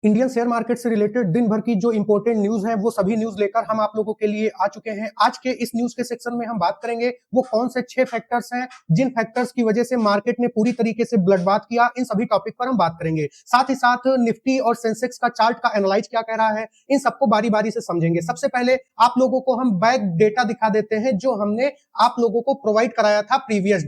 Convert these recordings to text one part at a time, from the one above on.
Indian share market से related दिन भर की जो इंपॉर्टेंट न्यूज है वो सभी न्यूज लेकर हम आप लोगों के लिए आ चुके हैं। आज के इस न्यूज के सेक्शन में हम बात करेंगे वो कौन से 6 फैक्टर्स हैं जिन फैक्टर्स की वजह से मार्केट ने पूरी तरीके से ब्लडबाथ किया। इन सभी टॉपिक पर हम बात करेंगे। साथ ही साथ निफ्टी और सेंसेक्स का चार्ट का एनालाइज क्या कह रहा है, इन सबको बारी बारी से समझेंगे। सबसे पहले आप लोगों को हम बैक डेटा दिखा देते हैं जो हमने आप लोगों को प्रोवाइड कराया था प्रीवियस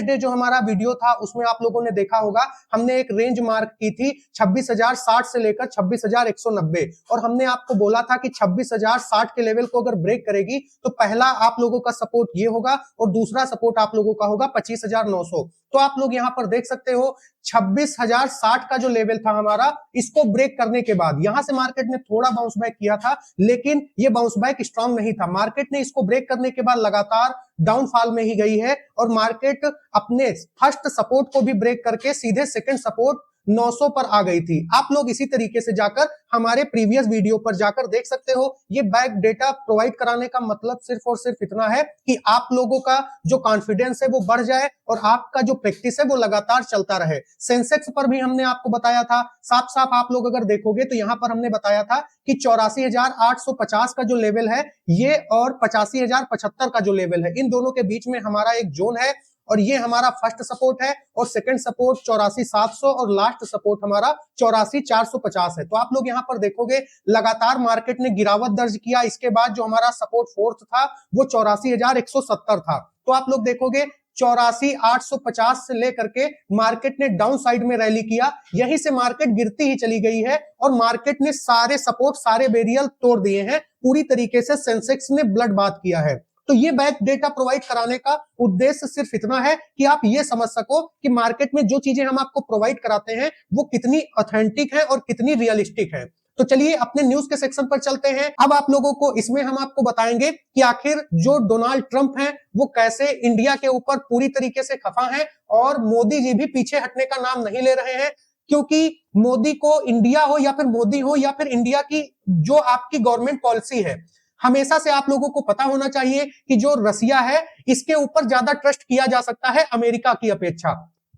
डे जो हमारा वीडियो था उसमें आप लोगों ने देखा होगा हमने एक रेंज मार्क की थी 26,060 से लेकर 26,190 और हमने आपको बोला था कि 26,060 के लेवल को अगर ब्रेक करेगी तो पहला आप लोगों का सपोर्ट ये होगा और दूसरा सपोर्ट आप लोगों का होगा 25,900। तो आप लोग यहां पर देख सकते हो 26,060 का जो लेवल था हमारा, इसको ब्रेक करने के बाद यहां से मार्केट ने थोड़ा बाउंस बैक किया था, लेकिन ये बाउंस बैक स्ट्रांग नहीं था। मार्केट ने इसको ब्रेक करने के बाद लगातार डाउनफॉल में ही गई है और मार्केट अपने फर्स्ट सपोर्ट को भी ब्रेक करके सीधे सेकंड सपोर्ट 900 पर आ गई थी। आप लोग इसी तरीके से जाकर हमारे प्रीवियस वीडियो पर जाकर देख सकते हो। ये बैक डेटा प्रोवाइड कराने का मतलब सिर्फ और सिर्फ इतना है कि आप लोगों का जो कॉन्फिडेंस है वो बढ़ जाए और आपका जो प्रैक्टिस है वो लगातार चलता रहे। सेंसेक्स पर भी हमने आपको बताया था, साफ साफ आप लोग अगर देखोगे तो यहां पर हमने बताया था कि 84,850 का जो लेवल है ये और 85,075 का जो लेवल है, इन दोनों के बीच में हमारा एक जोन है और ये हमारा फर्स्ट सपोर्ट है और सेकंड सपोर्ट 84,700 और लास्ट सपोर्ट हमारा 84,450 है। तो आप लोग यहां पर देखोगे लगातार मार्केट ने गिरावट दर्ज किया। इसके बाद जो हमारा सपोर्ट फोर्थ था वो 84,170 था। तो आप लोग देखोगे 84,850 से लेकर के मार्केट ने डाउन साइड में रैली किया, यहीं से मार्केट गिरती ही चली गई है और मार्केट ने सारे सपोर्ट सारे बेरियल तोड़ दिए हैं। पूरी तरीके से सेंसेक्स ने ब्लड बाथ किया है। तो ये बैक डेटा प्रोवाइड कराने का उद्देश्य सिर्फ इतना है कि आप ये समझ सको कि मार्केट में जो चीजें हम आपको प्रोवाइड कराते हैं वो कितनी ऑथेंटिक है और कितनी रियलिस्टिक है। तो चलिए अपने न्यूज के सेक्शन पर चलते हैं। अब आप लोगों को इसमें हम आपको बताएंगे कि आखिर जो डोनाल्ड ट्रंप हैं वो कैसे इंडिया के ऊपर पूरी तरीके से खफा हैं और मोदी जी भी पीछे हटने का नाम नहीं ले रहे हैं, क्योंकि मोदी को इंडिया हो या फिर मोदी हो या फिर इंडिया की जो आपकी गवर्नमेंट पॉलिसी है, हमेशा से आप लोगों को पता होना चाहिए कि जो रसिया है इसके ऊपर ज्यादा ट्रस्ट किया जा सकता है अमेरिका की अपेक्षा।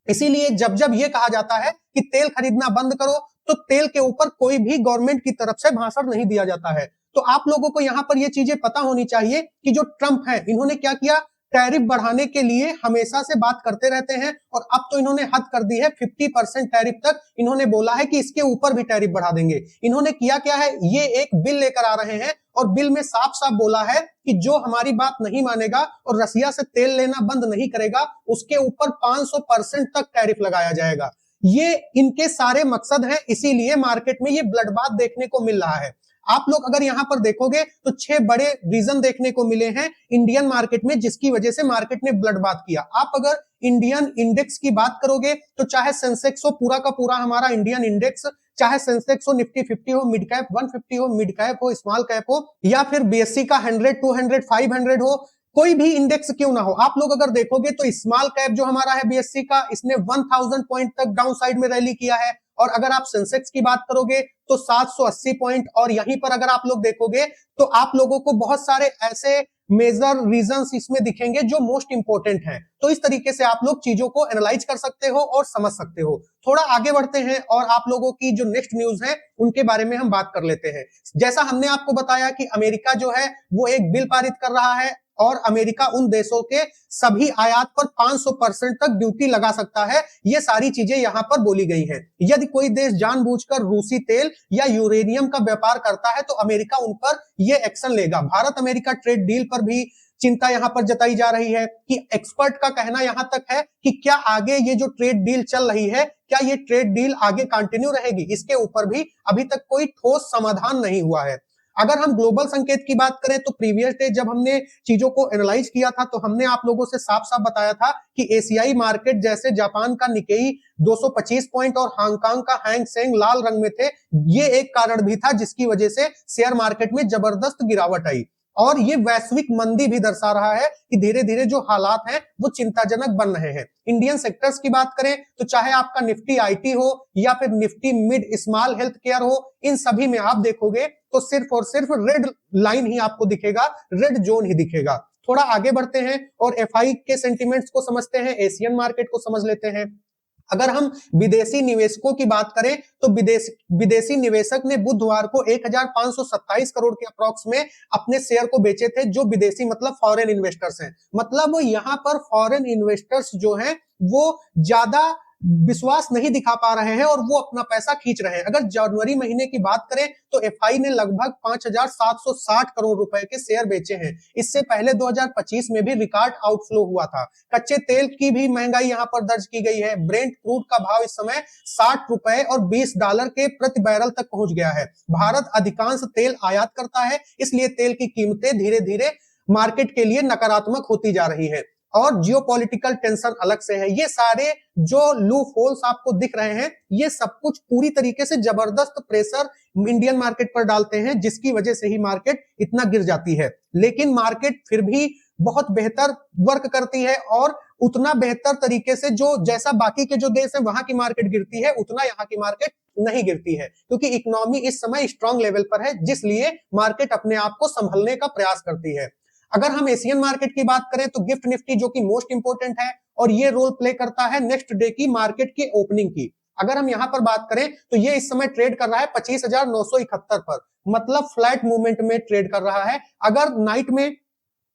इसीलिए जब जब ये कहा जाता है कि तेल खरीदना बंद करो तो तेल के ऊपर कोई भी गवर्नमेंट की तरफ से भाषण नहीं दिया जाता है। तो आप लोगों को यहां पर ये चीजें पता होनी चाहिए कि जो ट्रंप है इन्होंने क्या किया, टैरिफ बढ़ाने के लिए हमेशा से बात करते रहते हैं और अब तो इन्होंने हद कर दी है। 50% टैरिफ तक इन्होंने बोला है कि इसके ऊपर भी टैरिफ बढ़ा देंगे। इन्होंने किया क्या है, ये एक बिल लेकर आ रहे हैं और बिल में साफ साफ बोला है कि जो हमारी बात नहीं मानेगा और रसिया से तेल लेना बंद नहीं करेगा उसके ऊपर 500% तक टैरिफ लगाया जाएगा। ये इनके सारे मकसद हैं, इसीलिए मार्केट में ये ब्लडबाथ देखने को मिल रहा है। आप लोग अगर यहां पर देखोगे तो 6 बड़े रीजन देखने को मिले हैं इंडियन मार्केट में जिसकी वजह से मार्केट ने ब्लडबाथ किया। आप अगर इंडियन इंडेक्स की बात करोगे तो चाहे सेंसेक्स हो पूरा का पूरा हमारा इंडियन इंडेक्स, चाहे सेंसेक्स हो, निफ्टी 50 हो, मिड कैप 150 हो, मिड कैप हो, स्मॉल कैप हो, या फिर बीएससी का 100, 200, 500 हो, कोई भी इंडेक्स क्यों ना हो, आप लोग अगर देखोगे तो स्मॉल कैप जो हमारा है बीएससी का, इसने 1000 पॉइंट तक डाउन साइड में रैली किया है। और अगर आप सेंसेक्स की बात करोगे तो 780 पॉइंट। और यहीं पर अगर आप लोग देखोगे तो आप लोगों को बहुत सारे ऐसे मेजर रीजंस इसमें दिखेंगे जो मोस्ट इंपोर्टेंट हैं। तो इस तरीके से आप लोग चीजों को एनालाइज कर सकते हो और समझ सकते हो। थोड़ा आगे बढ़ते हैं और आप लोगों की जो नेक्स्ट न्यूज है उनके बारे में हम बात कर लेते हैं। जैसा हमने आपको बताया कि अमेरिका जो है वो एक बिल पारित कर रहा है और अमेरिका उन देशों के सभी आयात पर 500% तक ड्यूटी लगा सकता है। ये सारी चीजें यहां पर बोली गई हैं। यदि कोई देश जानबूझकर रूसी तेल या यूरेनियम का व्यापार करता है तो अमेरिका उन पर यह एक्शन लेगा। भारत अमेरिका ट्रेड डील पर भी चिंता यहां पर जताई जा रही है कि एक्सपर्ट का कहना यहां तक है कि क्या आगे ये जो ट्रेड डील चल रही है, क्या ये ट्रेड डील आगे कंटिन्यू रहेगी, इसके ऊपर भी अभी तक कोई ठोस समाधान नहीं हुआ है। अगर हम ग्लोबल संकेत की बात करें तो प्रीवियस डे जब हमने चीजों को एनालाइज किया था तो हमने आप लोगों से साफ साफ बताया था कि एशियाई मार्केट जैसे जापान का निकेई 225 पॉइंट और हांगकांग का हैंग सेंग लाल रंग में थे। ये एक कारण भी था जिसकी वजह से शेयर मार्केट में जबरदस्त गिरावट आई। और ये वैश्विक मंदी भी दर्शा रहा है कि धीरे धीरे जो हालात हैं वो चिंताजनक बन रहे हैं। इंडियन सेक्टर्स की बात करें तो चाहे आपका निफ्टी आईटी हो या फिर Nifty mid small health care हो, इन सभी में आप देखोगे तो सिर्फ और सिर्फ रेड लाइन ही आपको दिखेगा, रेड जोन ही दिखेगा। थोड़ा आगे बढ़ते हैं और एफआई के सेंटिमेंट्स को समझते हैं, एशियन मार्केट को समझ लेते हैं। अगर हम विदेशी निवेशकों की बात करें तो विदेशी निवेशक ने बुधवार को 1527 करोड़ के अप्रॉक्स में अपने शेयर को बेचे थे, जो विदेशी मतलब फॉरेन इन्वेस्टर्स हैं। मतलब यहाँ पर फॉरेन इन्वेस्टर्स जो हैं वो ज्यादा विश्वास नहीं दिखा पा रहे हैं और वो अपना पैसा खींच रहे हैं। अगर जनवरी महीने की बात करें तो एफआई ने लगभग 5760 करोड़ रुपए के शेयर बेचे हैं। इससे पहले 2025 में भी रिकॉर्ड आउटफ्लो हुआ था। कच्चे तेल की भी महंगाई यहाँ पर दर्ज की गई है। ब्रेंट क्रूड का भाव इस समय 60 रुपए और 20 डॉलर के प्रति बैरल तक पहुंच गया है। भारत अधिकांश तेल आयात करता है, इसलिए तेल की कीमतें धीरे धीरे मार्केट के लिए नकारात्मक होती जा रही है। और जियोपॉलिटिकल टेंशन अलग से है। ये सारे जो लूप होल्स आपको दिख रहे हैं, ये सब कुछ पूरी तरीके से जबरदस्त प्रेशर इंडियन मार्केट पर डालते हैं, जिसकी वजह से ही मार्केट इतना गिर जाती है। लेकिन मार्केट फिर भी बहुत बेहतर वर्क करती है और उतना बेहतर तरीके से जो जैसा बाकी के जो देश है वहां की मार्केट गिरती है, उतना यहाँ की मार्केट नहीं गिरती है, क्योंकि इकोनॉमी इस समय स्ट्रांग लेवल पर है, जिसलिए मार्केट अपने आप को संभलने का प्रयास करती है। अगर हम एशियन मार्केट की बात करें तो गिफ्ट निफ्टी जो कि मोस्ट इंपोर्टेंट है और ये रोल प्ले करता है नेक्स्ट डे की मार्केट की ओपनिंग की। अगर हम यहां पर बात करें तो ये इस समय ट्रेड कर रहा है 25,971 पर, मतलब फ्लैट मूवमेंट में ट्रेड कर रहा है। अगर नाइट में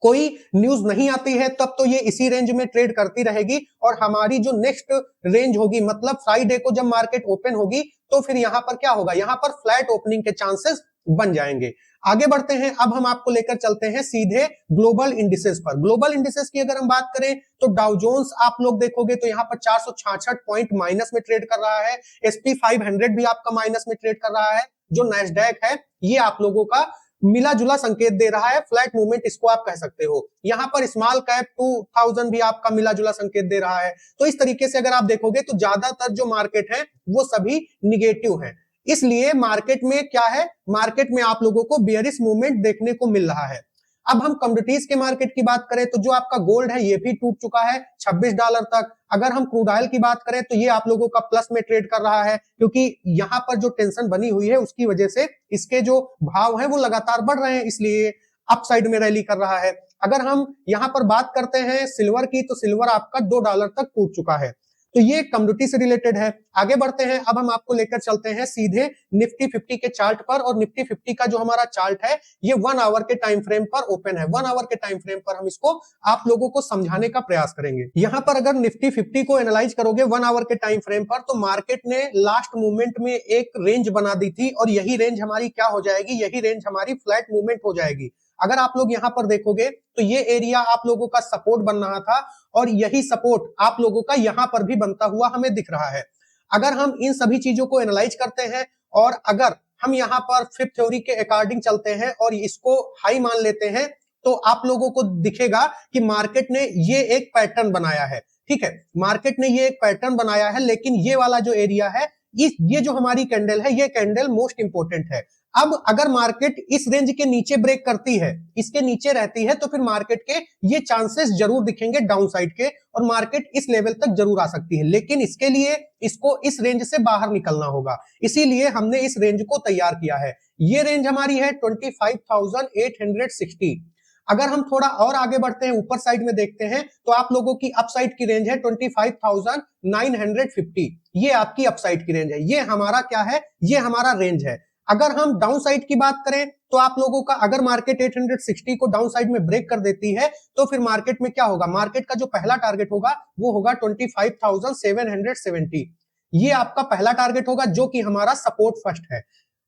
कोई न्यूज नहीं आती है तब तो ये इसी रेंज में ट्रेड करती रहेगी और हमारी जो नेक्स्ट रेंज होगी, मतलब फ्राइडे को जब मार्केट ओपन होगी तो फिर यहाँ पर क्या होगा, यहाँ पर फ्लैट ओपनिंग के चांसेस बन जाएंगे। आगे बढ़ते हैं, अब हम आपको लेकर चलते हैं सीधे ग्लोबल इंडिसेस पर। ग्लोबल इंडिसेस की अगर हम बात करें तो डाउ जोन्स आप लोग देखोगे तो यहाँ पर 466 पॉइंट माइनस में ट्रेड कर रहा है। SP 500 भी आपका माइनस में ट्रेड कर रहा है। जो नैस्डैक है ये आप लोगों का मिला जुला संकेत दे रहा है, फ्लैट मूवमेंट इसको आप कह सकते हो। यहाँ पर स्मॉल कैप 2000 भी आपका मिला जुला संकेत दे रहा है। तो इस तरीके से अगर आप देखोगे तो ज्यादातर जो मार्केट है वो सभी निगेटिव है। इसलिए मार्केट में क्या है, मार्केट में आप लोगों को बेयरिश मूवमेंट देखने को मिल रहा है। अब हम कमोडिटीज के मार्केट की बात करें तो जो आपका गोल्ड है ये भी टूट चुका है $26 तक। अगर हम क्रूड ऑयल की बात करें तो ये आप लोगों का प्लस में ट्रेड कर रहा है, क्योंकि यहाँ पर जो टेंशन बनी हुई है उसकी वजह से इसके जो भाव है वो लगातार बढ़ रहे हैं, इसलिए अपसाइड में रैली कर रहा है। अगर हम यहाँ पर बात करते हैं सिल्वर की तो सिल्वर आपका $2 तक टूट चुका है। तो ये कमोडिटी से रिलेटेड है। आगे बढ़ते हैं, अब हम आपको लेकर चलते हैं सीधे निफ्टी 50 के चार्ट पर। और निफ्टी 50 का जो हमारा चार्ट है ये 1 आवर के टाइम फ्रेम पर ओपन है। 1 आवर के टाइम फ्रेम पर हम इसको आप लोगों को समझाने का प्रयास करेंगे। यहाँ पर अगर निफ्टी 50 को एनालाइज करोगे 1 आवर के टाइम फ्रेम पर तो मार्केट ने लास्ट मूवमेंट में एक रेंज बना दी थी और यही रेंज हमारी क्या हो जाएगी, यही रेंज हमारी फ्लैट मूवमेंट हो जाएगी। अगर आप लोग यहाँ पर देखोगे तो ये एरिया आप लोगों का सपोर्ट बन रहा था और यही सपोर्ट आप लोगों का यहाँ पर भी बनता हुआ हमें दिख रहा है। अगर हम इन सभी चीजों को एनालाइज करते हैं और अगर हम यहाँ पर फिफ्थ थ्योरी के अकॉर्डिंग चलते हैं और इसको हाई मान लेते हैं तो आप लोगों को दिखेगा कि मार्केट ने ये एक पैटर्न बनाया है। ठीक है, मार्केट ने ये एक पैटर्न बनाया है, लेकिन ये वाला जो एरिया है ये जो हमारी कैंडल है ये कैंडल मोस्ट इंपोर्टेंट है। अब अगर मार्केट इस रेंज के नीचे ब्रेक करती है, इसके नीचे रहती है, तो फिर मार्केट के ये चांसेस जरूर दिखेंगे डाउन साइड के और मार्केट इस लेवल तक जरूर आ सकती है, लेकिन इसके लिए इसको इस रेंज से बाहर निकलना होगा। इसीलिए हमने इस रेंज को तैयार किया है। ये रेंज हमारी है 25,860। अगर हम थोड़ा और आगे बढ़ते हैं, ऊपर साइड में देखते हैं तो आप लोगों की अपसाइड की रेंज है 25,950। ये आपकी अपसाइड की रेंज है। ये हमारा क्या है, ये हमारा रेंज है। अगर हम डाउन साइड की बात करें तो आप लोगों का अगर मार्केट 860 को डाउन साइड में ब्रेक कर देती है तो फिर मार्केट में क्या होगा, मार्केट का जो पहला टारगेट होगा वो होगा 25,770। ये आपका पहला टारगेट होगा जो कि हमारा सपोर्ट फर्स्ट है।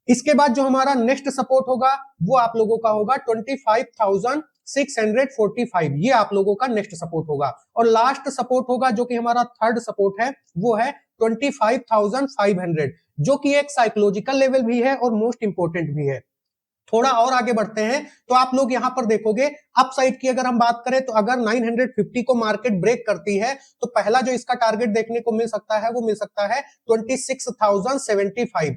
इसके बाद जो हमारा नेक्स्ट सपोर्ट होगा वो आप लोगों का होगा 25,645। ये आप लोगों का नेक्स्ट सपोर्ट होगा। और लास्ट सपोर्ट होगा जो कि हमारा थर्ड सपोर्ट है वो है 25,500, जो कि एक साइकोलॉजिकल लेवल भी है और मोस्ट इंपोर्टेंट भी है। थोड़ा और आगे बढ़ते हैं तो आप लोग यहां पर देखोगे अपसाइड की अगर हम बात करें तो अगर 950 को मार्केट ब्रेक करती है तो पहला जो इसका टारगेट देखने को मिल सकता है वो मिल सकता है 26,075।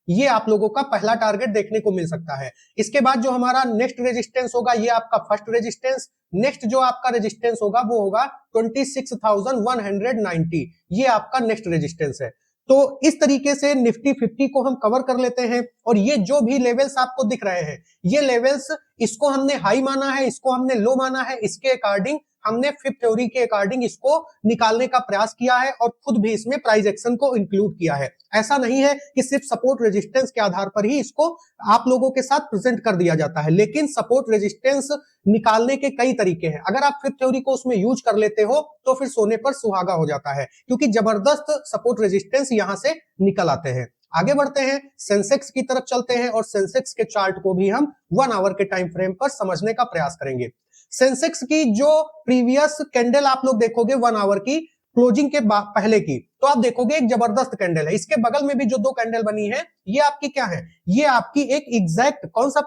ये आप लोगों का पहला टारगेट देखने को मिल सकता है। इसके बाद जो हमारा नेक्स्ट रेजिस्टेंस होगा ये आपका फर्स्ट रेजिस्टेंस। नेक्स्ट जो आपका रेजिस्टेंस होगा वो होगा 26,190। ये आपका नेक्स्ट रेजिस्टेंस है। तो इस तरीके से निफ्टी 50 को हम कवर कर लेते हैं और ये जो भी लेवल्स आपको दिख रहे हैं ये लेवल्स, इसको हमने हाई माना है, इसको हमने लो माना है, इसके अकॉर्डिंग हमने फिफ्थ थ्योरी के अकॉर्डिंग इसको निकालने का प्रयास किया है और खुद भी इसमें प्राइस एक्शन को इंक्लूड किया है। ऐसा नहीं है कि सिर्फ सपोर्ट रेजिस्टेंस के आधार पर ही इसको आप लोगों के साथ प्रेजेंट कर दिया जाता है, लेकिन सपोर्ट रेजिस्टेंस निकालने के कई तरीके हैं। अगर आप फिफ्थ थ्योरी को उसमें यूज कर लेते हो तो फिर सोने पर सुहागा हो जाता है, क्योंकि जबरदस्त सपोर्ट रेजिस्टेंस यहां से निकल आते हैं। आगे बढ़ते हैं, सेंसेक्स की तरफ चलते हैं और सेंसेक्स के चार्ट को भी हम 1 आवर के टाइम फ्रेम पर समझने का प्रयास करेंगे। सेंसेक्स की जो प्रीवियस कैंडल आप लोग देखोगे 1 आवर की क्लोजिंग के पहले की, तो आप देखोगे एक जबरदस्त कैंडल है। इसके बगल में भी जो 2 कैंडल बनी है, ये आपकी क्या है, ये आपकी एक एग्जैक्ट कौन सा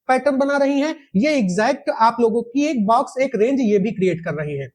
पैटर्न बना रही है, ये एग्जैक्ट आप लोगों की एक बॉक्स, एक रेंज ये भी क्रिएट कर रही है।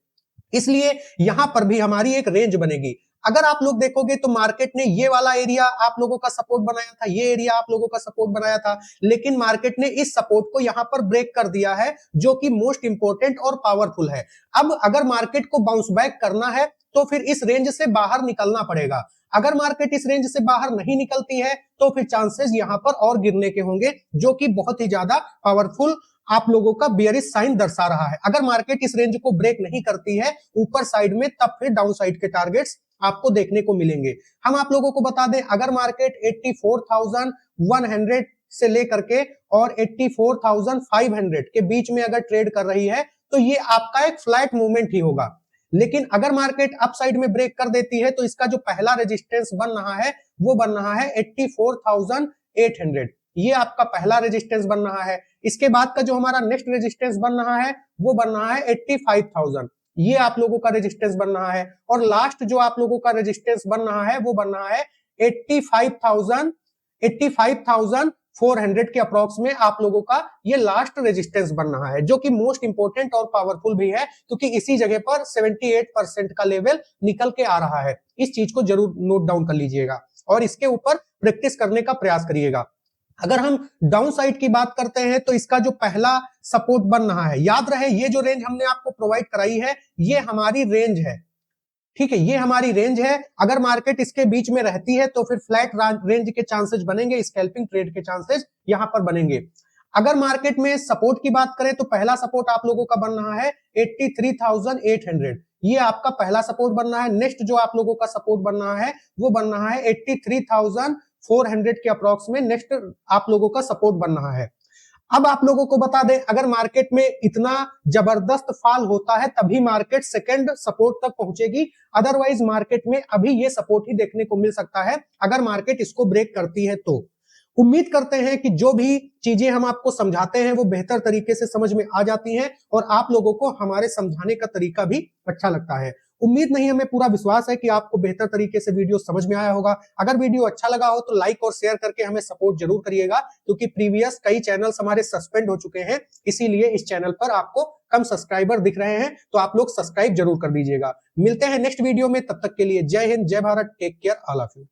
इसलिए यहां पर भी हमारी एक रेंज बनेगी। अगर आप लोग देखोगे तो मार्केट ने ये वाला एरिया आप लोगों का सपोर्ट बनाया था, ये एरिया आप लोगों का सपोर्ट बनाया था, लेकिन मार्केट ने इस सपोर्ट को यहां पर ब्रेक कर दिया है, जो कि मोस्ट इंपोर्टेंट और पावरफुल है। अब अगर मार्केट को बाउंस बैक करना है तो फिर इस रेंज से बाहर निकलना पड़ेगा। अगर मार्केट इस रेंज से बाहर नहीं निकलती है तो फिर चांसेस यहां पर और गिरने के होंगे, जो कि बहुत ही ज्यादा पावरफुल आप लोगों का बेयरिश साइन दर्शा रहा है। अगर मार्केट इस रेंज को ब्रेक नहीं करती है ऊपर साइड में, तब फिर डाउन साइड के टारगेट्स आपको देखने को मिलेंगे। हम आप लोगों को बता दें, अगर मार्केट 84,100 से लेकर के और 84,500 के बीच में अगर ट्रेड कर रही है तो ये आपका एक फ्लैट मूवमेंट ही होगा। लेकिन अगर मार्केट अप साइड में ब्रेक कर देती है तो इसका जो पहला रेजिस्टेंस बन रहा है वो बन रहा है 84,800, ये आपका पहला रेजिस्टेंस बन रहा है। इसके बाद का जो हमारा नेक्स्ट रेजिस्टेंस बन रहा है वो बन रहा है 85,000, ये आप लोगों का रेजिस्टेंस बन रहा है। और लास्ट जो आप लोगों का रेजिस्टेंस बन रहा है वो बन रहा है 85,400 के अप्रोक्स में आप लोगों का ये लास्ट रेजिस्टेंस बन रहा है, जो कि मोस्ट इंपोर्टेंट और पावरफुल भी है, क्योंकि इसी जगह पर 78% का लेवल निकल के आ रहा है। इस चीज को जरूर नोट डाउन कर लीजिएगा और इसके ऊपर प्रैक्टिस करने का प्रयास करिएगा। अगर हम डाउन साइड की बात करते हैं तो इसका जो पहला सपोर्ट बन रहा है, याद रहे ये जो रेंज हमने आपको प्रोवाइड कराई है ये हमारी रेंज है, ठीक है, ये हमारी रेंज है। अगर मार्केट इसके बीच में रहती है तो फिर फ्लैट रेंज के चांसेस बनेंगे, स्कैल्पिंग ट्रेड के चांसेस यहां पर बनेंगे। अगर मार्केट में सपोर्ट की बात करें तो पहला सपोर्ट आप लोगों का बन रहा है 83,800, ये आपका पहला सपोर्ट बन रहा है। नेक्स्ट जो आप लोगों का सपोर्ट बन रहा है वो बन रहा है 83,400 के अप्रोक्स में नेक्स्ट आप लोगों का सपोर्ट बन रहा है। अब आप लोगों को बता दें, अगर मार्केट में इतना जबरदस्त फॉल होता है तभी मार्केट सेकंड सपोर्ट तक पहुंचेगी, अदरवाइज मार्केट में अभी ये सपोर्ट ही देखने को मिल सकता है अगर मार्केट इसको ब्रेक करती है तो। उम्मीद करते हैं कि जो भी चीजें हम आपको समझाते हैं वो बेहतर तरीके से समझ में आ जाती हैं और आप लोगों को हमारे समझाने का तरीका भी अच्छा लगता है। उम्मीद नहीं, हमें पूरा विश्वास है कि आपको बेहतर तरीके से वीडियो समझ में आया होगा। अगर वीडियो अच्छा लगा हो तो लाइक और शेयर करके हमें सपोर्ट जरूर करिएगा, क्योंकि प्रीवियस कई चैनल्स हमारे सस्पेंड हो चुके हैं, इसीलिए इस चैनल पर आपको कम सब्सक्राइबर दिख रहे हैं, तो आप लोग सब्सक्राइब जरूर कर दीजिएगा। मिलते हैं नेक्स्ट वीडियो में, तब तक के लिए जय हिंद, जय Bharat, take care all of you.